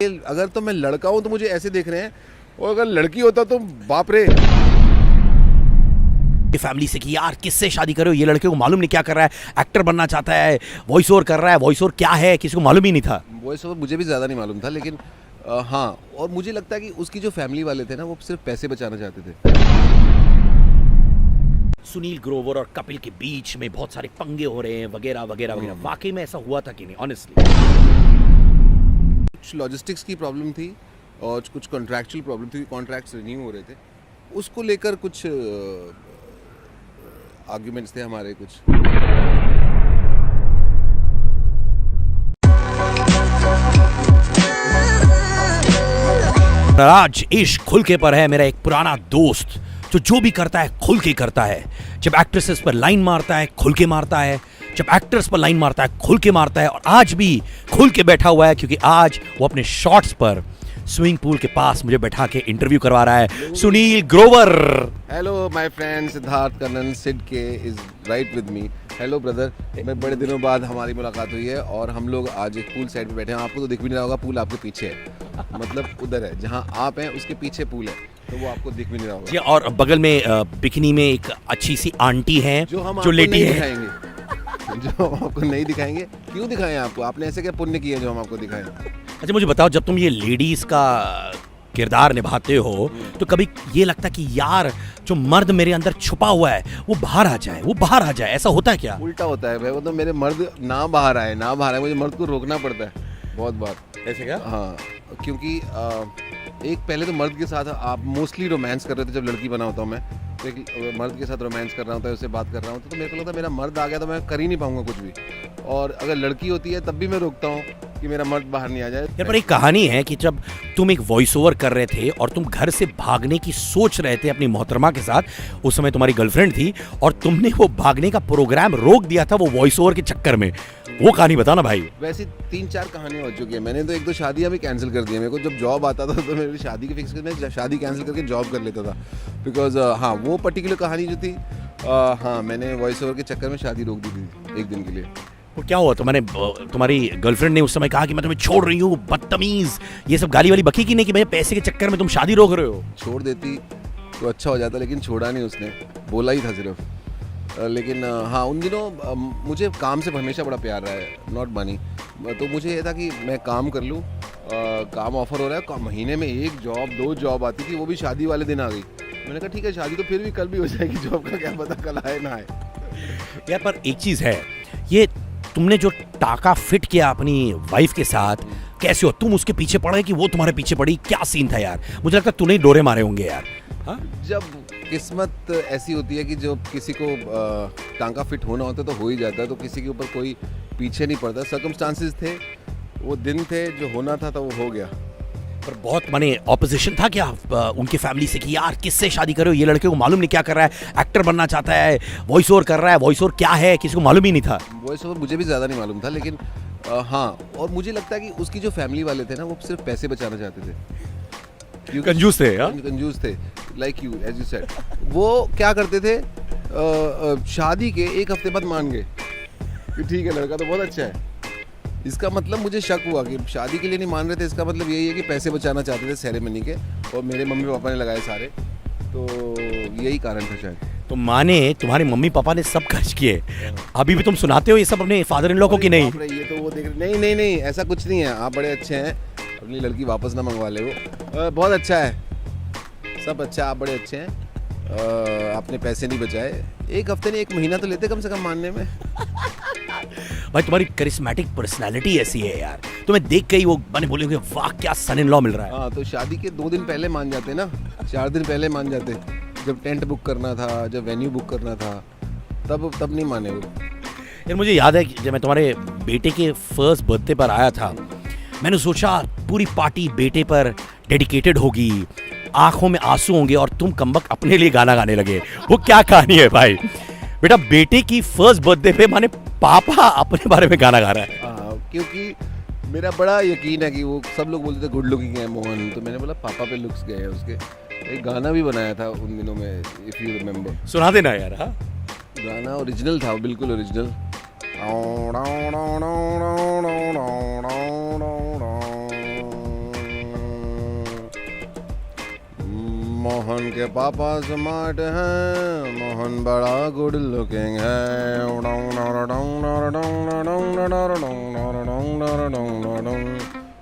अगर तो मैं लड़का हूँ तो मुझे ऐसे देख रहे हैं, और अगर लड़की होता तो बाप रे। फैमिली से कि यार किससे शादी करो, ये लड़के को मालूम नहीं क्या कर रहा है, एक्टर बनना चाहता है, वॉइस ओवर कर रहा है, वॉइस ओवर क्या है किसी को मालूम ही नहीं था। वॉइस ओवर मुझे भी ज़्यादा नहीं मालूम था, लेकिन हाँ, और मुझे लगता है कि उसकी जो फैमिली वाले थे ना, वो सिर्फ पैसे बचाना चाहते थे। सुनील ग्रोवर और कपिल के बीच में बहुत सारे पंगे हो रहे हैं वगैरह वगैरह वगैरह, वाकई में ऐसा हुआ था कि नहीं ऑनेस्टली? कुछ लॉजिस्टिक्स की प्रॉब्लम थी और कुछ कॉन्ट्रैक्चुअल प्रॉब्लम थी, कॉन्ट्रैक्ट्स रिन्यू हो रहे थे, उसको लेकर कुछ आर्ग्यूमेंट्स थे हमारे कुछ। आज इश्क खुल के पर है मेरा एक पुराना दोस्त जो भी करता है खुल के करता है। जब एक्ट्रेसेस पर लाइन मारता है खुल के मारता है, जब एक्टर्स पर लाइन मारता है खुल के मारता है, और आज भी खुल के बैठा हुआ है क्योंकि आज वो अपने शॉट्स पर स्विमिंग पूल के पास मुझे बैठा के इंटरव्यू करवा रहा है। Sunil Grover. Hello my friend Siddharth Kannan Sid K is right with me. Hello brother, मैं बड़े दिनों बाद हमारी मुलाकात हुई है और हम लोग आज एक पूल साइड पे बैठे हैं। आपको तो दिख भी नहीं रहा होगा, पूल आपके पीछे है, मतलब उधर है जहाँ आप हैं उसके पीछे पूल है, तो वो आपको दिख भी नहीं रहा होगा। जी, और बगल में बिकिनी में एक अच्छी सी आंटी है जो लेटी है, जो आपको नहीं दिखाएंगे। क्यों दिखाएं आपको? आपने ऐसे क्या पुण्य किया जो हम आपको दिखाएं? अच्छा मुझे बताओ, जब तुम ये लेडीज का किरदार निभाते हो तो कभी ये लगता है कि यार जो मर्द मेरे अंदर छुपा हुआ है वो बाहर आ जाए, वो बाहर आ जाए, ऐसा होता है क्या? उल्टा होता है भाई, वो तो मेरे मर्द ना बाहर आए, मुझे मर्द को रोकना पड़ता है बहुत बार। ऐसे क्या? हाँ, क्योंकि एक पहले तो मर्द के साथ आप मोस्टली रोमांस कर रहे थे। जब लड़की बना होता हूँ मैं तो एक मर्द के साथ रोमांस कर रहा होता है, उससे बात कर रहा हूँ, तो मेरे को लगता है मेरा मर्द आ गया तो मैं कर ही नहीं पाऊंगा कुछ भी। और अगर लड़की होती है तब भी मैं रोकता हूँ कि मेरा मर्द बाहर नहीं आ जाए। यार पर एक कहानी है कि जब तुम एक वॉइस ओवर कर रहे थे और तुम घर से भागने की सोच रहे थे अपनी मोहतरमा के साथ, उस समय तुम्हारी गर्लफ्रेंड थी और तुमने वो भागने का प्रोग्राम रोक दिया था वो वॉइस ओवर के चक्कर में, वो कहानी बताओ ना भाई। वैसे 3-4 कहानियाँ हो चुकी है, मैंने तो 1-2 शादियाँ भी कैंसिल कर दी है। मेरे को जब जॉब आता था तो मेरी शादी की फिक्स मैं शादी कैंसिल करके जॉब कर लेता था, बिकॉज हाँ वो पर्टिकुलर कहानी जो थी, हाँ मैंने वॉइस ओवर के चक्कर में शादी रोक दी थी एक दिन के लिए। वो क्या हुआ? तुम्हारी गर्लफ्रेंड ने उस समय कहा कि मैं तुम्हें छोड़ रही हूँ, बदतमीज, ये सब गाली वाली बकी की नहीं कि भाई पैसे के चक्कर में तुम शादी रोक रहे हो? छोड़ देती तो अच्छा हो जाता, लेकिन छोड़ा नहीं उसने, बोला ही था सिर्फ। लेकिन हाँ उन दिनों मुझे काम से हमेशा बड़ा प्यार रहा है, नॉट मनी। तो मुझे ये था कि मैं काम कर लूँ, काम ऑफर हो रहा है, महीने में 1 जॉब 2 जॉब आती थी, वो भी शादी वाले दिन आ गई। मैंने कहा ठीक है, शादी तो फिर भी कल भी हो जाएगी, जॉब का क्या पता कल आए ना आए। यार पर एक चीज़ है, ये तुमने जो टाका फिट किया अपनी वाइफ के साथ, कैसे हो तुम उसके पीछे पड़े कि वो तुम्हारे पीछे पड़ी, क्या सीन था यार? मुझे लगता है तूने ही डोरे मारे होंगे यार। हाँ, जब किस्मत ऐसी होती है कि जो किसी को टांका फिट होना होता है तो हो ही जाता है, तो किसी के ऊपर कोई पीछे नहीं पड़ता। सर्कमस्टांसेस थे, वो दिन थे, जो होना था तो वो हो गया। पर बहुत माने ऑपोजिशन था क्या उनकी फैमिली से कि यार किससे शादी करो, ये लड़के को मालूम नहीं क्या कर रहा है, एक्टर बनना चाहता है, वॉइस ओवर कर रहा है, वॉइस ओवर क्या है किसी को मालूम ही नहीं था? वॉइस ओवर मुझे भी ज़्यादा नहीं मालूम था, लेकिन हाँ, और मुझे लगता है कि उसकी जो फैमिली वाले थे ना, वो सिर्फ पैसे बचाना चाहते थे, कंजूस थे। कंजूस थे, like you as you said. वो क्या करते थे, शादी के 1 हफ्ते बाद मान गए कि ठीक है लड़का तो बहुत अच्छा है। इसका मतलब मुझे शक हुआ कि शादी के लिए नहीं मान रहे थे, इसका मतलब यही है कि पैसे बचाना चाहते थे सेरेमनी के, और मेरे मम्मी पापा ने लगाए सारे, तो यही कारण था शायद। तो माने तुम्हारे मम्मी पापा ने सब खर्च किए, अभी भी तुम सुनाते हो ये सब अपने फादर इन लॉ को कि नहीं? ये तो वो देख रहे, नहीं ऐसा कुछ नहीं है, आप बड़े अच्छे हैं, अपनी लड़की वापस ना मंगवा ले, वो बहुत अच्छा है, सब अच्छा, आप बड़े अच्छे हैं, आपने पैसे नहीं बचाए। 1 हफ्ते नहीं 1 महीना तो लेते कम से कम मानने में। भाई तुम्हारी करिश्मेटिक पर्सनालिटी ऐसी है यार, तुम्हें देख के ही वो बने बोलेंगे वाह क्या सन इन लॉ मिल रहा है। हाँ, तो शादी के 2 दिन पहले मान जाते ना, 4 दिन पहले मान जाते, जब टेंट बुक करना था, जब वेन्यू बुक करना था, तब नहीं माने वो। यार मुझे याद है कि जब मैं तुम्हारे बेटे के फर्स्ट बर्थडे पर आया था, मैंने सोचा पूरी पार्टी बेटे पर डेडिकेटेड होगी, आंखों में आंसू होंगे और तुम कमबक अपने लिए गाना गाने लगे। वो क्या कहानी है भाई? बेटा बेटे की फर्स्ट बर्थडे पे माने पापा अपने बारे में गाना गा रहा है। हाँ, क्योंकि मेरा बड़ा यकीन है कि वो सब लोग बोलते थे गुड लुकिंग है मोहन, तो मैंने बोला पापा पे लुक्स गए हैं उसके। एक गाना भी बनाया था उन दिनों में, इफ़ यू रिमेम्बर। सुना देना यार। हाँ, गाना ओरिजिनल था, बिल्कुल ओरिजिनल। मोहन के पापा स्मार्ट हैं, मोहन बड़ा गुड लुकिंग है।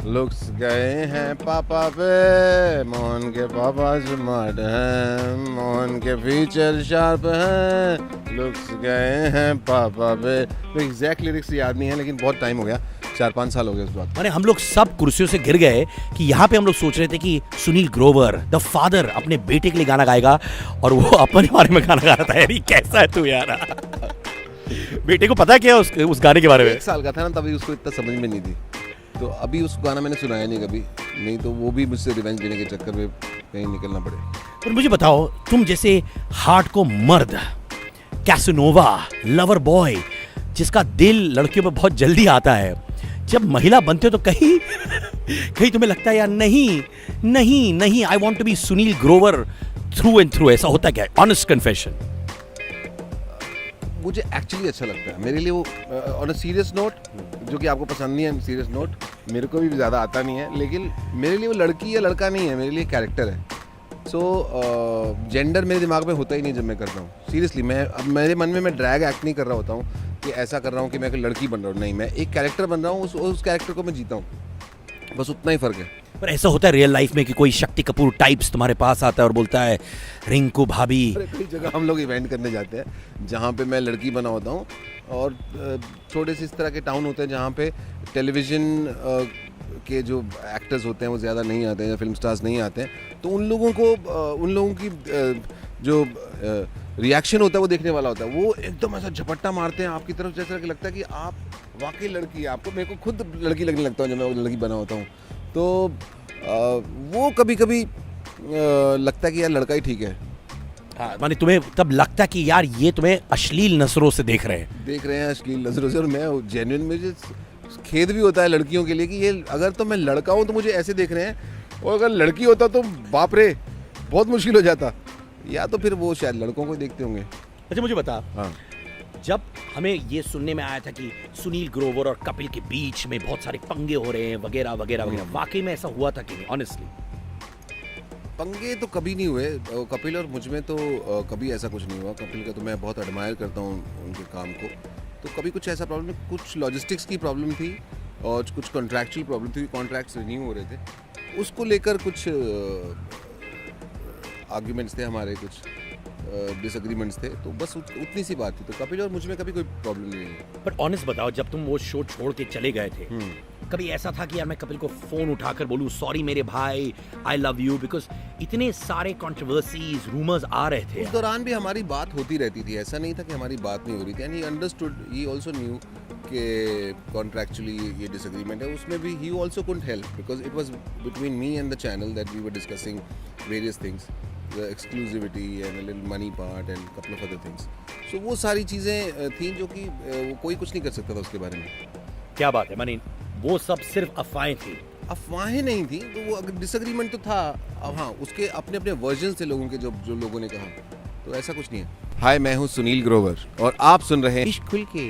लुक्स गए हैं पापा पे, मोहन के पापा स्मार्ट हैं, मोहन के फीचर शार्प हैं, लुक्स गए हैं पापा पे। तो एग्जैक्ट लिरिक्स याद नहीं है, लेकिन बहुत टाइम हो गया, 4-5 साल हो गए उस बात। माने हम लोग सब कुर्सियों से गिर गए कि यहाँ पे हम लोग सोच रहे थे कि सुनील ग्रोवर द फादर अपने बेटे के लिए गाना गाएगा और वो अपने बारे में गाना गा रहा था। यार ये कैसा है तू यार। बेटे को पता क्या उस गाने के बारे में? 1 साल का था ना, तभी उसको इतना समझ में नहीं थी, तो अभी उस गाना मैंने सुनाया नहीं कभी, नहीं तो वो भी मुझसे रिवेंज लेने के चक्कर में कहीं निकलना पड़े। पर मुझे बताओ, तुम जैसे हार्ट को मर्द, कैसनोवा, लवर बॉय, जिसका दिल लड़कियों पे बहुत जल्दी आता है, जब महिला बनते हो तो कहीं कहीं तुम्हें लगता है यार नहीं नहीं नहीं, I want to be Sunil Grover through and through, ऐसा होता क्या है? Honest confession. मुझे एक्चुअली अच्छा लगता है, मेरे लिए वो ऑन अ सीरियस नोट, जो कि आपको पसंद नहीं है सीरियस नोट, मेरे को भी ज़्यादा आता नहीं है, लेकिन मेरे लिए वो लड़की या लड़का नहीं है, मेरे लिए कैरेक्टर है। सो जेंडर मेरे दिमाग में होता ही नहीं जब मैं करता हूँ। सीरियसली मैं अब मेरे मन में मैं ड्रैग एक्ट नहीं कर रहा होता हूँ कि ऐसा कर रहा हूँ कि मैं एक लड़की बन रहा हूँ, नहीं, मैं एक कैरेक्टर बन रहा हूँ, उस कैरेक्टर को मैं जीता हूँ, बस उतना ही फ़र्क है। पर ऐसा होता है रियल लाइफ में कि कोई शक्ति कपूर टाइप्स तुम्हारे पास आता है और बोलता है रिंकू भाभी? अरे कई जगह हम लोग इवेंट करने जाते हैं जहाँ पे मैं लड़की बना होता हूँ, और थोड़े से इस तरह के टाउन होते हैं जहाँ पे टेलीविज़न के जो एक्टर्स होते हैं वो ज़्यादा नहीं आते हैं या फिल्म स्टार्स नहीं आते हैं, तो उन लोगों की जो रिएक्शन होता है वो देखने वाला होता है। वो एकदम ऐसा झपट्टा मारते हैं आपकी तरफ, जैसा कि लगता है कि आप वाकई लड़की है। आपको, मेरे को खुद लड़की लगने लगता है जब मैं लड़की बना होता हूँ, तो वो कभी कभी लगता है कि यार लड़का ही ठीक है। हाँ, माने तुम्हें तब लगता है कि यार ये तुम्हें अश्लील नजरों से देख रहे हैं अश्लील नजरों से, और मैं जेन्युइन, मुझे खेद भी होता है लड़कियों के लिए कि ये अगर तो मैं लड़का हूँ तो मुझे ऐसे देख रहे हैं, और अगर लड़की होता तो बाप रे बहुत मुश्किल हो जाता, या तो फिर वो शायद लड़कों को देखते होंगे। अच्छा मुझे बता, हाँ, जब हमें ये सुनने में आया था कि सुनील ग्रोवर और कपिल के बीच में बहुत सारे पंगे हो रहे हैं वगैरह वगैरह वगैरह, वाकई में ऐसा हुआ था कि नहीं? ऑनेस्टली पंगे तो कभी नहीं हुए कपिल और मुझ में, तो कभी ऐसा कुछ नहीं हुआ। कपिल का तो मैं बहुत एडमायर करता हूँ उनके काम को, तो कभी कुछ ऐसा प्रॉब्लम, कुछ लॉजिस्टिक्स की प्रॉब्लम थी और कुछ कॉन्ट्रैक्चुअल प्रॉब्लम थी, कॉन्ट्रैक्ट्स रिन्यू हो रहे थे, उसको लेकर कुछ आर्ग्यूमेंट्स थे हमारे, कुछ डिसएग्रीमेंट्स थे, तो बस उतनी सी बात थी। तो कपिल और मुझ में कभी कोई प्रॉब्लम नहीं है। पर ऑनेस्ट बताओ, जब तुम वो शो छोड़ के चले गए थे, कभी ऐसा था कि यार मैं कपिल को फोन उठाकर बोलूं सॉरी मेरे भाई, आई लव यू, बिकॉज इतने सारे कंट्रोवर्सीज, रूमर्स आ रहे थे? उस दौरान भी हमारी बात होती रहती थी, ऐसा नहीं था कि हमारी बात नहीं हो रही थी, and he understood, he also knew कि कॉन्ट्रैक्चुअली ये डिसएग्रीमेंट है। उसमें भी he also couldn't help, because it was between me and the channel that we were discussing various things, the exclusivity and a little money part and couple of other things. So वो सारी चीज़ें थीं जो कि वो कोई कुछ नहीं कर सकता था उसके बारे में। क्या बात है, माने वो सब सिर्फ अफवाहें थी? अफवाहें नहीं थी, तो वो अगर डिसएग्रीमेंट तो था, अब हाँ उसके अपने अपने वर्जन थे लोगों के, जो लोगों ने कहा, तो ऐसा कुछ नहीं है। हाय, मैं हूँ सुनील ग्रोवर और आप सुन रहे हैं इश्क खुल के।